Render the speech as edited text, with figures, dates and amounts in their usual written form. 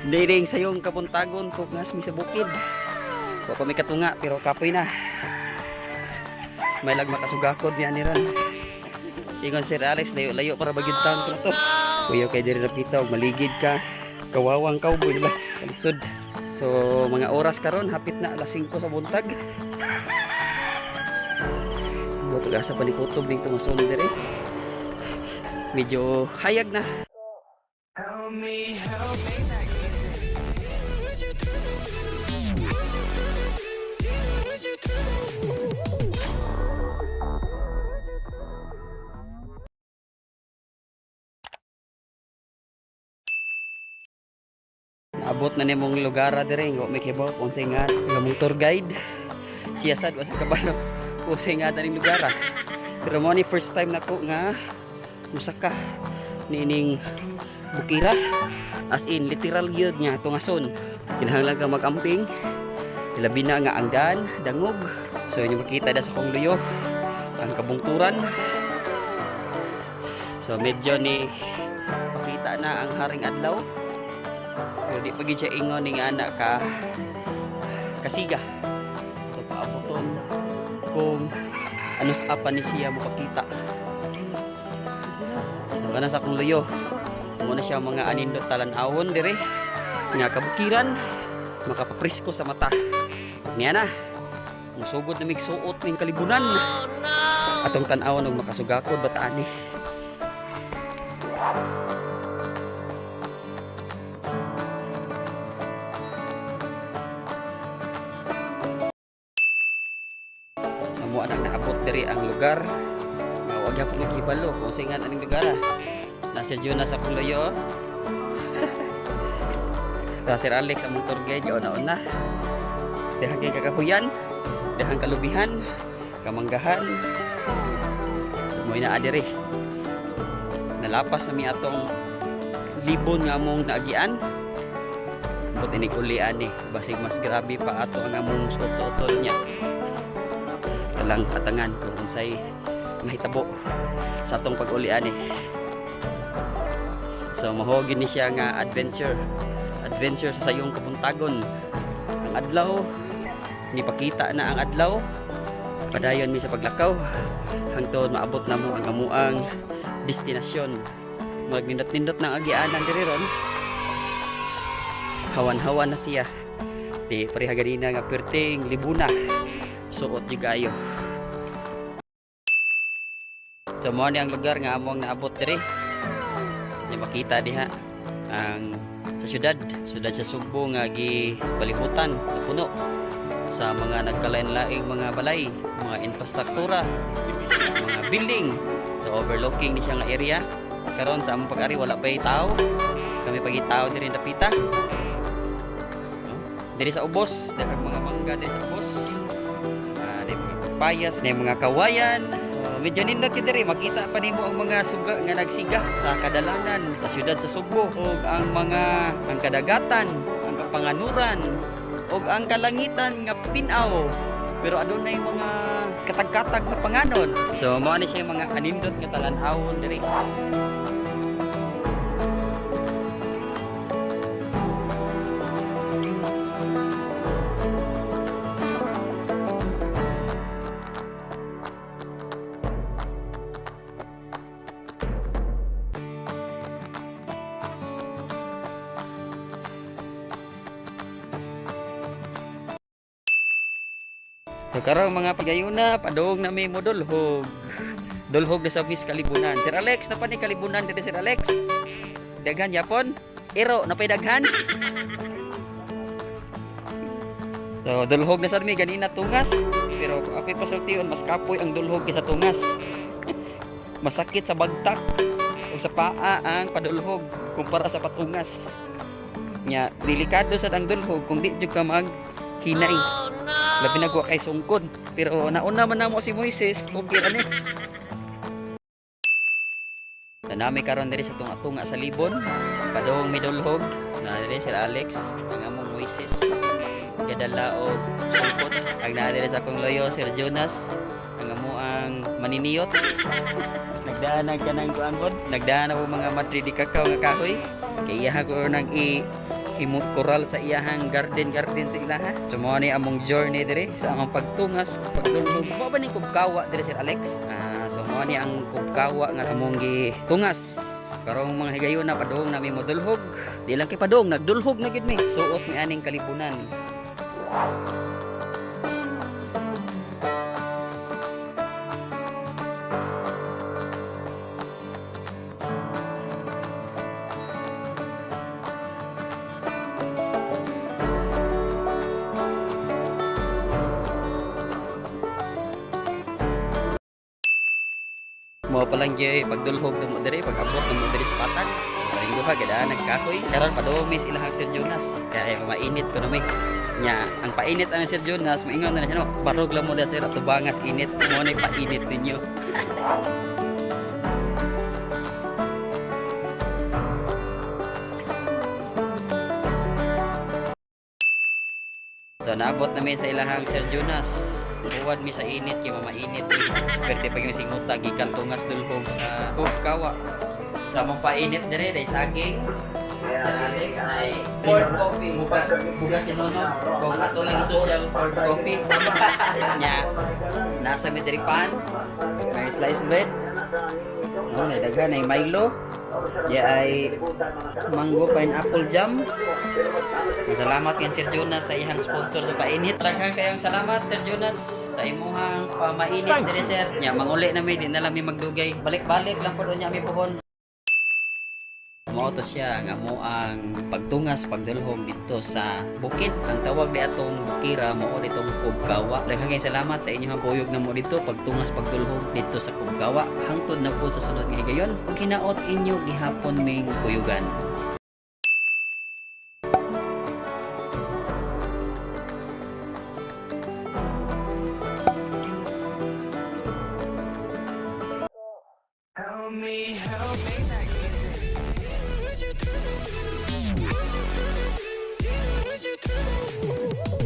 Diring sayong kapuntagon tugas mi sa bukid. So kami katunga pero kapoy na. May lag makasugakod niya ni Ron. Ingon Sir Alex layo-layo para bagyod taon ko to. Kuya kay diri napita og maligid ka. Kawawang cowboy ba kalisod. So mga oras karon hapit na alas 5 sa buntag. Buto asa pa ni kutob ning tumason diri. Medyo hayag na. Help me, help me. Abot na nimong lugar dire ngo may kibaw unsay nga nga tour guide. Siya sad wasa kabalo unsay nga daning lugar. Pero mo ni first time nako nga musaka nining bukira as in literal gyud nga tungason. Kinahanglan ka magamping. Labi na nga angdan, dangog. So inyo makita da sa kong luyo ang kabungturan. So medyo ni pakita na ang haring adlaw. Pero di pagid siya ingon ning anak ka kasiga. So paaboton kung ano sa apa ni siya mapakita. So kana sa akong luyo. Muna siya mga anindot talan-awon dire. Nga kabukiran makapapresko sa mata. Niya na. Musugod na migsuot ning kalibunan. Atong tan-awon og makasugakod bataan ni. Amo anang naabot diri ang lugar. Mawag ya pud gibalo kung singan aning lugar. Nasa Jonas sa Puloyo. Sir Alex ang motor guide yo na. Dehang kay kakahuyan, dehang kalubihan, kamanggahan. Sumoy na adiri. Nalapas na mi atong libon nga among naagian. But ini kulian ni basig mas grabe pa ato ang among suot-suotol niya. Talang katangan kung unsay mahitabo sa atong pag-ulian ni. So mahogin ni siya nga adventure sa sayong kapuntagon. Ang adlaw ni pakita na ang adlaw. Padayon mi sa paglakaw hangtod maabot na mo ang amuang destinasyon. Magnindot-nindot ng agianan diri ron. Hawan-hawan na siya. Di pareha ganina nga perting libuna. Suot di kayo. So mo ni ang lugar nga among naabot diri. Ni makita diha ang sa syudad sa Sugbo nga gipalibutan na puno sa mga nagkalain-laing mga balay, mga infrastruktura, mga building. So overlooking ni siya nga area. Karon sa among pag-ari wala pay tao. Kami pagitao diri napita. Diri sa ubos, diri mga mangga diri sa ubos. Diri mga papayas, diri mga kawayan. Medyo nindot diri makita pa nimo ang mga suga nga nagsiga sa kadalanan sa syudad sa Sugbo ug ang kadagatan, ang kapanganuran ug ang kalangitan nga pinaw. Pero adunay mga katag-katag na panganon. So mao ni siya mga anindot nga talan-awon diri. So karong mga pagayuna, padung na may modulhog. Dulhog na sa Miss Kalibunan. Sir Alex, na pa ni Kalibunan dito Sir Alex? Daghan yapon? Iro, na pa'y daghan? So dulhog na sa mi ganina tungas. Pero ako'y pasultion, mas kapoy ang dulhog kaysa tungas. Masakit sa bagtak o sa paa ang padulhog kumpara sa patungas. Nya, delikado sa ang dulhog kung di jud ka maghinay. Labi na ko kay sungkod. Pero nauna man namo si Moises. Okay ra ni. Nanami karon diri sa tunga-tunga sa libon. Padong midulhog. Na diri Sir Alex. Ang among Moises. Gadala o sungkod. Ang naa diri sa akong loyo Sir Jonas. Ang amuang maniniyot. Nagdaan ka ng kuangkod. Nagdaan ako mga madrid kakao nga kahoy. Kaya ko nang himo coral sa iyahang garden sa ilaha. So mo ni among journey dire sa among pagtungas pagdulhog. Mo ba ning kubkawa dire Sir Alex? So mo ni ang kubkawa nga among gitungas. Karong mga higayon na padung nami modulhog. Di lang kay padung nagdulhog na gid mi. Suot mi aning kalipunan. Mo pa lang gyud pagdulhog mo diri pag-abot mo diri sa patag. Karing duha gid nagkahoy. Karon padumi sila hang Sir Jonas. Kaya mainit ko na may. Nya, ang painit ang Sir Jonas, maingon na siya no. Barog lang mo da sir at tubangas init mo na painit ninyo. So naabot namin sa ilahang Sir Jonas. Buwad mi sa init kay mamainit. Pwede pa yung singuta gikan tungas dulhog sa kubkawa. Tamang painit dire dai saging. Sir Alex ay cold coffee buga si Nono. Kung ato lang social cold coffee. Nya nasa mi diri pan. May slice bread. No, na daghan ay Milo. Ya ay mango pineapple jam. Salamat kay Sir Jonas sa ihang sponsor sa painit. Daghang kayong salamat Sir Jonas sa imuhang pamainit dire sir. Nya manguli na mi di na lang mi magdugay. Balik-balik lang pud unya mi pohon. Mao to siya nga mo ang pagtungas pagdulhog dito sa bukid. Ang tawag di atong bukira mo ditong kubkawa. Daghang kayong salamat sa inyong buyog na mo dito pagtungas pagdulhog dito sa kubkawa. Hangtod na po sa sunod nga higayon. Ug hinaot inyo gihapon ming buyugan. Help me.